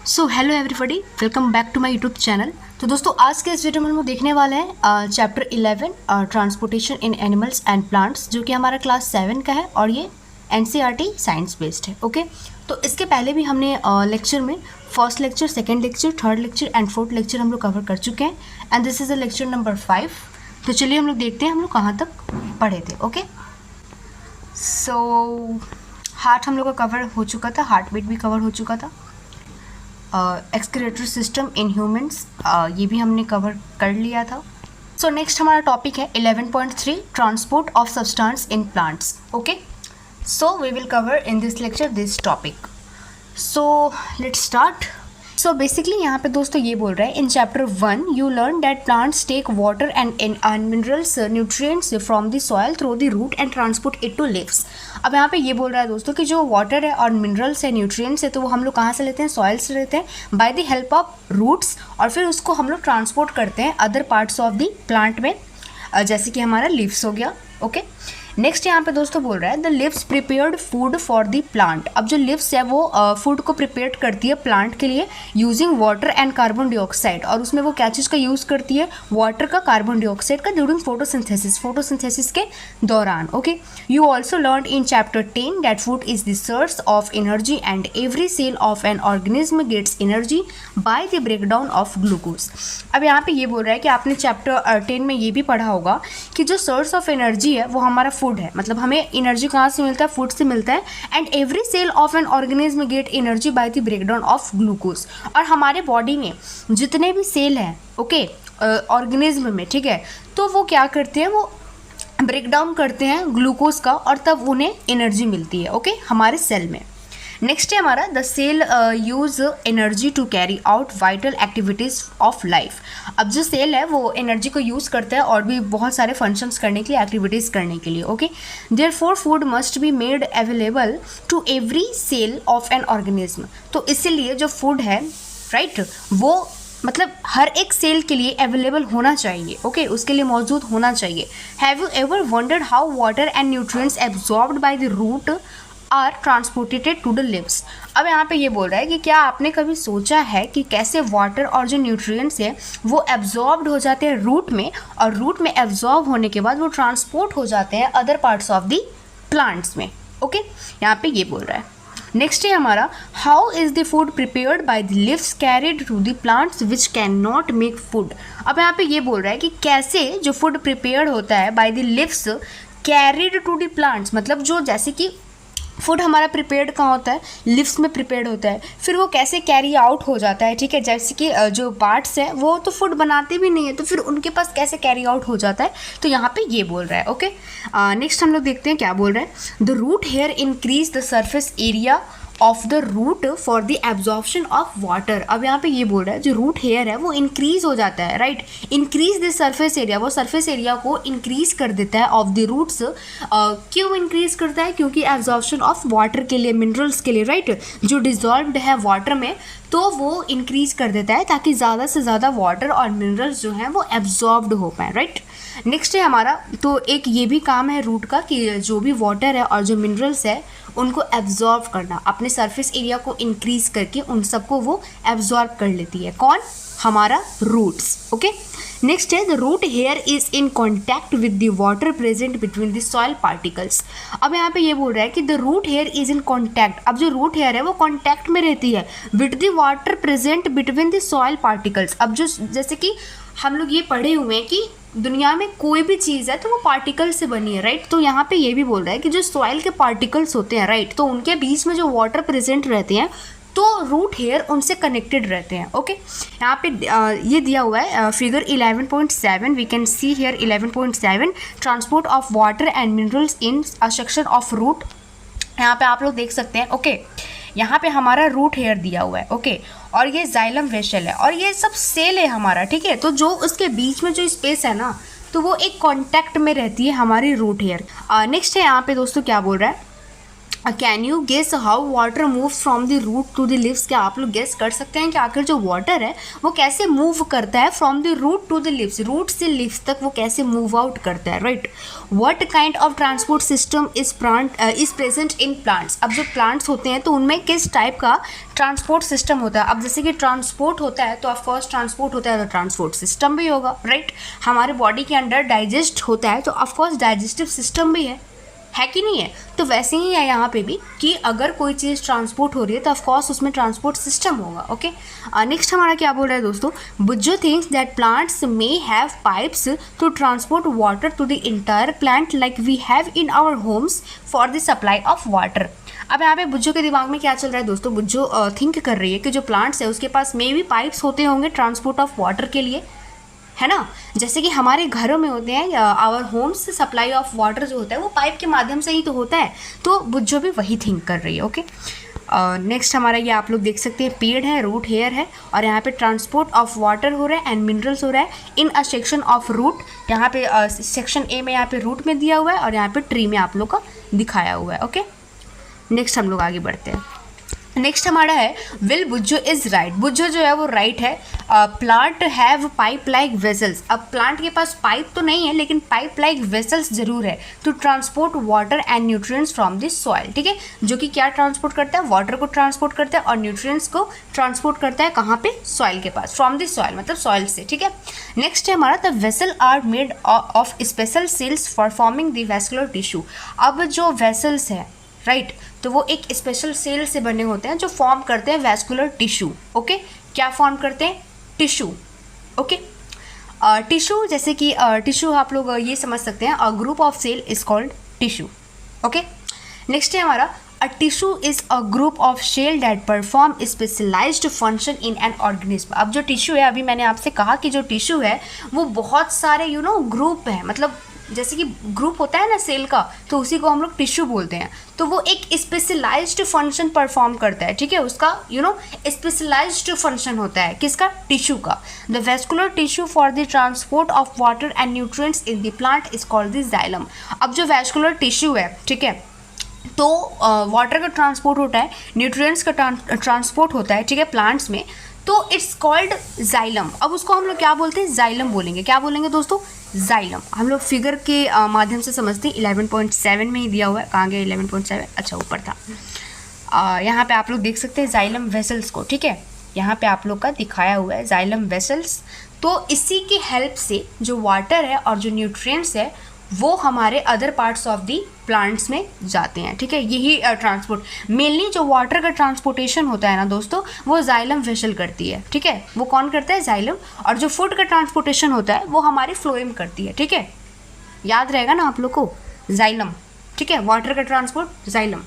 So hello everybody, welcome back to my YouTube channel. तो दोस्तों आज के इस वीडियो में हम लोग देखने वाले हैं chapter 11 transportation in animals and plants, जो कि हमारा क्लास 7 का है और ये एनसीईआरटी साइंस बेस्ड है। ओके, तो इसके पहले भी हमने लेक्चर में first lecture, second lecture, third lecture and fourth lecture हम लोग कवर कर चुके हैं and this is the lecture number 5। तो चलिए हम लोग देखते हैं हम लोग कहाँ तक पढ़े थे। ओके, सो हार्ट हम लोग का कवर हो चुका था, हार्ट बीट भी कवर हो चुका था। एक्सक्रीटरी सिस्टम इन ह्यूमंस, ये भी हमने कवर कर लिया था। सो नेक्स्ट हमारा टॉपिक है 11.3 transport of substance in plants. Okay, so we will cover in this lecture this topic. So let's start. So basically यहाँ पे दोस्तों ये बोल रहा है, in chapter 1 you learn that plants take water and minerals nutrients from the soil through the root and transport it to leaves. अब यहाँ पे ये बोल रहा है दोस्तों कि जो वाटर है और मिनरल्स है, न्यूट्रिएंट्स है, तो वो हम लोग कहाँ से लेते हैं? सॉइल से लेते हैं by the help of roots, और फिर उसको हम लोग ट्रांसपोर्ट करते हैं other parts of the plant में, जैसे कि हमारा लीव्स हो गया। ओके, नेक्स्ट यहाँ पे दोस्तों बोल रहा है the leaves prepared food for the plant. अब जो लिव्स है वो फूड को प्रिपेयर करती है प्लांट के लिए using water and carbon dioxide, और उसमें वो क्या चीज़ का यूज़ करती है? वाटर का, कार्बन डाइऑक्साइड का, ड्यूरिंग फोटोसिंथेसिस के दौरान। Okay, you also learn in chapter 10 that food is the source of energy and every cell of an organism gets energy by the breakdown of glucose. अब यहाँ पे ये बोल रहा है कि आपने चैप्टर 10 में ये भी पढ़ा होगा कि जो सोर्स ऑफ एनर्जी है वो हमारा फूड है, मतलब हमें एनर्जी कहाँ से मिलता है? फूड से मिलता है। And every cell of an organism get energy by the breakdown of glucose. और हमारे बॉडी में जितने भी सेल हैं, ओके, ऑर्गेनिज्म में, ठीक है, तो वो क्या करते हैं? वो ब्रेक डाउन करते हैं ग्लूकोज का, और तब उन्हें एनर्जी मिलती है, ओके, हमारे सेल में। नेक्स्ट है हमारा the cell use energy to carry out vital activities of life. अब जो सेल है वो एनर्जी को यूज़ करता है और भी बहुत सारे फंक्शंस करने के लिए, एक्टिविटीज़ करने के लिए। Okay, therefore food must be made available to every cell of an organism. तो इसीलिए जो फूड है, राइट, वो मतलब हर एक सेल के लिए अवेलेबल होना चाहिए। ओके, उसके लिए मौजूद होना चाहिए। Have you ever wondered how water and nutrients absorbed by the root are transported to the leaves. अब यहाँ पे ये बोल रहा है कि क्या आपने कभी सोचा है कि कैसे वाटर और जो न्यूट्रिएंट्स है वो एब्जॉर्ब्ड हो जाते हैं रूट में, और रूट में एब्जॉर्ब होने के बाद वो ट्रांसपोर्ट हो जाते हैं other parts of the plants में। ओके, यहाँ पे ये बोल रहा है। नेक्स्ट है हमारा how is the food prepared by the leaves carried to the plants which can not make food. अब यहाँ पे ये बोल रहा है कि कैसे जो फूड प्रिपेयर्ड होता है by the leaves carried to the plants, मतलब जो जैसे कि फूड हमारा प्रिपेयर्ड कहाँ होता है? लिव्स में प्रिपेयर्ड होता है, फिर वो कैसे कैरी आउट हो जाता है, ठीक है, जैसे कि जो पार्ट्स हैं वो तो फूड बनाते भी नहीं है, तो फिर उनके पास कैसे कैरी आउट हो जाता है, तो यहाँ पे ये बोल रहा है। ओके, नेक्स्ट हम लोग देखते हैं क्या बोल रहा है। The root hair increase the surface area of the root for the absorption of water. अब यहाँ पे ये बोल रहा है जो रूट हेयर है वो इंक्रीज हो जाता है, right, increase the surface area, वो सरफेस एरिया को इंक्रीज कर देता है ऑफ द रूट्स। क्यों इंक्रीज करता है? क्योंकि एब्जॉर्प्शन ऑफ वाटर के लिए, मिनरल्स के लिए, राइट, जो डिजॉल्व्ड है वाटर में, तो वो इंक्रीज कर देता है ताकि ज़्यादा से ज़्यादा वाटर और मिनरल्स जो हैं वो एब्जॉर्ब्ड हो पाए, राइट। नेक्स्ट है हमारा, तो एक ये भी काम है रूट का कि जो भी वाटर है और जो मिनरल्स है उनको एब्जॉर्ब करना, अपने सरफेस एरिया को इंक्रीज करके उन सबको वो एब्जॉर्ब कर लेती है। कौन? हमारा रूट्स। ओके, नेक्स्ट है the root hair is in contact with the water present between the soil particles. अब यहाँ पे ये बोल रहा है कि the root hair is in contact. अब जो रूट हेयर है वो कॉन्टैक्ट में रहती है with the water present between the soil particles. अब जो जैसे कि हम लोग ये पढ़े हुए हैं कि दुनिया में कोई भी चीज़ है तो वो पार्टिकल से बनी है, राइट, तो यहाँ पे ये भी बोल रहा है कि जो सॉइल के पार्टिकल्स होते हैं, राइट, तो उनके बीच में जो वाटर प्रेजेंट रहते हैं तो रूट हेयर उनसे कनेक्टेड रहते हैं। ओके, यहाँ पे ये दिया हुआ है figure 11.7, we can see here 11.7 transport of water and minerals in a section of root. यहाँ पे आप लोग देख सकते हैं। ओके, यहाँ पे हमारा रूट हेयर दिया हुआ है, ओके, और ये जाइलम वेशल है और ये सब सेल है हमारा, ठीक है, तो जो उसके बीच में जो स्पेस है ना, तो वो एक कांटेक्ट में रहती है हमारी रूट हेयर। नेक्स्ट है यहाँ पे दोस्तों क्या बोल रहा है, can you guess how water move from the root to the leaves? क्या आप लोग गेस कर सकते हैं कि आखिर जो वाटर है वो कैसे मूव करता है from the root to the leaves, root से लिव्स तक वो कैसे मूव आउट करता है, right? What kind of transport system is present in plants? अब जो प्लांट्स होते हैं तो उनमें किस टाइप का ट्रांसपोर्ट सिस्टम होता है? अब जैसे कि ट्रांसपोर्ट होता है तो ऑफकोर्स ट्रांसपोर्ट होता है तो ट्रांसपोर्ट सिस्टम भी होगा, राइट? हमारे बॉडी के अंदर डाइजेस्ट होता है तो ऑफकोर्स डाइजेस्टिव सिस्टम भी है कि नहीं है? तो वैसे ही है यहाँ पे भी कि अगर कोई चीज़ ट्रांसपोर्ट हो रही है तो ऑफकोर्स उसमें ट्रांसपोर्ट सिस्टम होगा, ओके? नेक्स्ट हमारा क्या बोल रहा है दोस्तों? Boojho thinks that plants may have pipes to transport water to the entire plant like we have in our homes for the supply of water. अब यहाँ पे बुज्जो के दिमाग में क्या चल रहा है दोस्तों? बुज्जो थिंक कर रही है कि जो प्लांट्स है उसके पास मे भी पाइप्स होते होंगे ट्रांसपोर्ट ऑफ वाटर के लिए, है ना? जैसे कि हमारे घरों में होते हैं, आवर होम्स से सप्लाई ऑफ वाटर जो होता है वो पाइप के माध्यम से ही तो होता है। तो बुज्जो भी वही थिंक कर रही है, ओके? नेक्स्ट हमारा ये आप लोग देख सकते हैं, पेड़ है, रूट हेयर है और यहाँ पे ट्रांसपोर्ट ऑफ वाटर हो रहा है एंड मिनरल्स हो रहा है इन अ सेक्शन ऑफ रूट। यहाँ पे सेक्शन ए में यहाँ पे रूट में दिया हुआ है और यहाँ पे ट्री में आप लोग का दिखाया हुआ है, ओके? नेक्स्ट हम लोग आगे बढ़ते हैं। नेक्स्ट हमारा है will Boojho is right. Boojho जो है वो राइट है। Plant have pipe like vessels. अब प्लांट के पास पाइप तो नहीं है लेकिन पाइप लाइक वेसल्स जरूर है to transport water and nutrients from this soil, ठीक है? जो कि क्या ट्रांसपोर्ट करता है? वाटर को ट्रांसपोर्ट करता है और न्यूट्रिएंट्स को ट्रांसपोर्ट करता है कहाँ पे? सॉइल के पास, फ्रॉम दिस सॉइल मतलब सॉइल से, ठीक है? नेक्स्ट है हमारा the vessel are made of special cells for forming the vascular tissue. अब जो वेसल्स है, राइट, तो वो एक स्पेशल सेल से बने होते हैं जो फॉर्म करते हैं वैस्कुलर टिश्यू, ओके? क्या फॉर्म करते हैं? Tissue, okay? टिश्यू जैसे कि टिश्यू आप लोग ये समझ सकते हैं, a group of cell is called tissue, okay? Next है हमारा a tissue is a group of cell that perform specialized function in an organism. अब जो टिश्यू है, अभी मैंने आपसे कहा कि जो टिश्यू है वो बहुत सारे ग्रुप है, मतलब जैसे कि ग्रुप होता है ना सेल का, तो उसी को हम लोग टिश्यू बोलते हैं। तो वो एक स्पेशलाइज्ड फंक्शन परफॉर्म करता है, ठीक है? उसका स्पेशलाइज्ड फंक्शन होता है किसका? टिश्यू का। The vascular tissue for the transport of water and nutrients in the plant is called the xylem. अब जो वैस्कुलर टिश्यू है, ठीक है, तो वाटर का ट्रांसपोर्ट होता है, न्यूट्रिएंट्स का ट्रांसपोर्ट होता है, ठीक है, प्लांट्स में, तो इट्स कॉल्ड जाइलम। अब उसको हम लोग क्या बोलते हैं? जाइलम बोलेंगे। क्या बोलेंगे दोस्तों? जाइलम। हम लोग फिगर के माध्यम से समझते हैं। 11.7 में ही दिया हुआ है। कहाँ गया 11.7? अच्छा, ऊपर था। यहाँ पे आप लोग देख सकते हैं जाइलम वेसल्स को, ठीक है? यहाँ पे आप लोग का दिखाया हुआ है जाइलम वेसल्स। तो इसी की हेल्प से जो वाटर है और जो न्यूट्रिएंट्स है वो हमारे other parts of the plants में जाते हैं, ठीक है? यही ट्रांसपोर्ट, मेनली जो वाटर का ट्रांसपोर्टेशन होता है ना दोस्तों, वो जाइलम वेसल करती है, ठीक है? वो कौन करता है? जाइलम। और जो फूड का ट्रांसपोर्टेशन होता है वो हमारी फ्लोएम करती है, ठीक है? याद रहेगा ना आप लोग को? जाइलम, ठीक है? वाटर का ट्रांसपोर्ट जाइलम।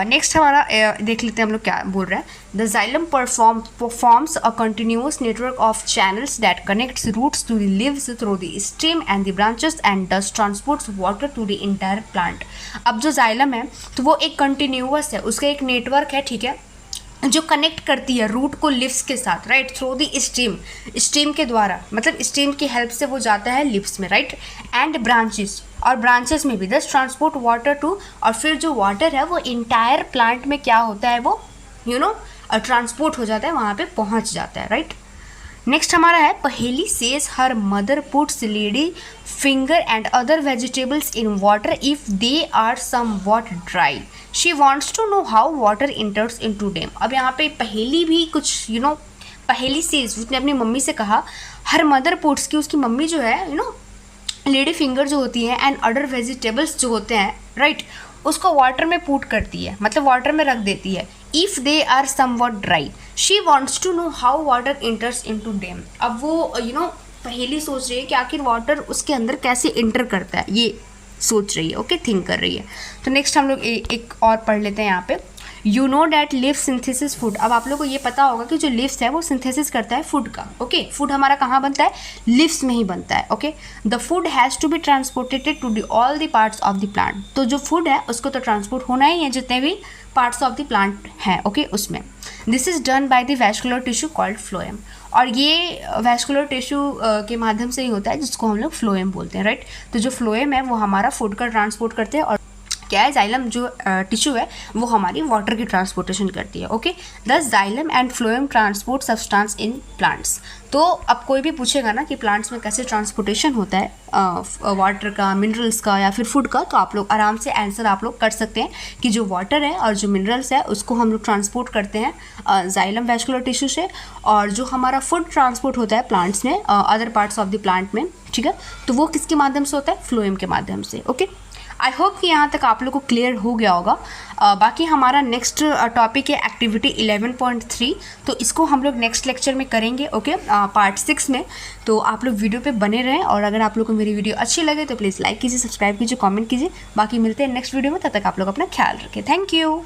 नेक्स्ट हमारा देख लेते हैं हम लोग क्या बोल रहे हैं। The xylem performs a continuous network of channels that connects roots to the leaves through the stem and the branches and thus transports water to the entire plant. अब जो जाइलम है तो वो एक कंटिन्यूअस है, उसका एक नेटवर्क है, ठीक है, जो कनेक्ट करती है रूट को लिव्स के साथ, right? Through the steam, steam के द्वारा, मतलब स्टीम की हेल्प से वो जाता है लिव्स में, राइट? एंड ब्रांचेस, और ब्रांचेस में भी दस ट्रांसपोर्ट वाटर टू, और फिर जो वाटर है वो इंटायर प्लांट में क्या होता है? वो ट्रांसपोर्ट हो जाता है, वहाँ पे पहुँच जाता है, राइट? नेक्स्ट हमारा है Paheli says her mother puts lady finger and other vegetables in water if they are somewhat dry. She wants to know how water enters in to them. अब यहाँ पे पहेली भी कुछ पहेली सेज, उसने अपनी मम्मी से कहा हर मदर पुट्स की, उसकी मम्मी जो है लेडी फिंगर जो होती है एंड अदर वेजिटेबल्स जो होते हैं, राइट, उसको वाटर में पुट करती है, मतलब वाटर में रख देती है। If they are somewhat dry she wants to know how water enters in to them. अब वो पहेली सोच रही है कि आखिर वाटर उसके अंदर कैसे इंटर करता है, ये सोच रही है, ओके, थिंक कर रही है। तो नेक्स्ट हम लोग एक और पढ़ लेते हैं यहाँ पे। You know that live synthesis food. अब आप लोग को ये पता होगा कि जो लिव्स है वो सिंथेसिस करता है फूड का, ओके? फूड हमारा कहाँ बनता है? लिव्स में ही बनता है, okay? The food has to be transported to all the parts of the plant. तो जो फूड है उसको तो ट्रांसपोर्ट होना ही है जितने भी पार्ट्स ऑफ द प्लांट हैं, ओके, उसमें। This is done by the vascular tissue called phloem. और ये वैस्कुलर टिश्यू के माध्यम से ही होता है जिसको हम लोग फ्लोएम बोलते हैं, राइट? तो जो फ्लोएम है वो हमारा फूड का ट्रांसपोर्ट करते हैं और क्या है, जाइलम जो टिश्यू है वो हमारी वाटर की ट्रांसपोर्टेशन करती है। ओके, दस xylem and phloem transport substance in plants. तो अब कोई भी पूछेगा ना कि प्लांट्स में कैसे ट्रांसपोर्टेशन होता है वाटर का, मिनरल्स का या फिर फूड का, तो आप लोग आराम से आंसर आप लोग कर सकते हैं कि जो वाटर है और जो मिनरल्स है उसको हम लोग ट्रांसपोर्ट करते हैं जाइलम वैस्कुलर टिश्यू से, और जो हमारा फूड ट्रांसपोर्ट होता है प्लांट्स में other parts of the plant में, ठीक है, तो वो किसके माध्यम से होता है, फ्लोएम के माध्यम से। ओके, आई होप कि यहाँ तक आप लोग को क्लियर हो गया होगा। बाकी हमारा नेक्स्ट टॉपिक है एक्टिविटी 11.3, तो इसको हम लोग नेक्स्ट लेक्चर में करेंगे। ओके, पार्ट 6 में। तो आप लोग वीडियो पे बने रहें, और अगर आप लोग को मेरी वीडियो अच्छी लगे तो प्लीज़ लाइक कीजिए, सब्सक्राइब कीजिए, कमेंट कीजिए। बाकी मिलते हैं नेक्स्ट वीडियो में, तब तक आप लोग अपना ख्याल रखें। Thank you.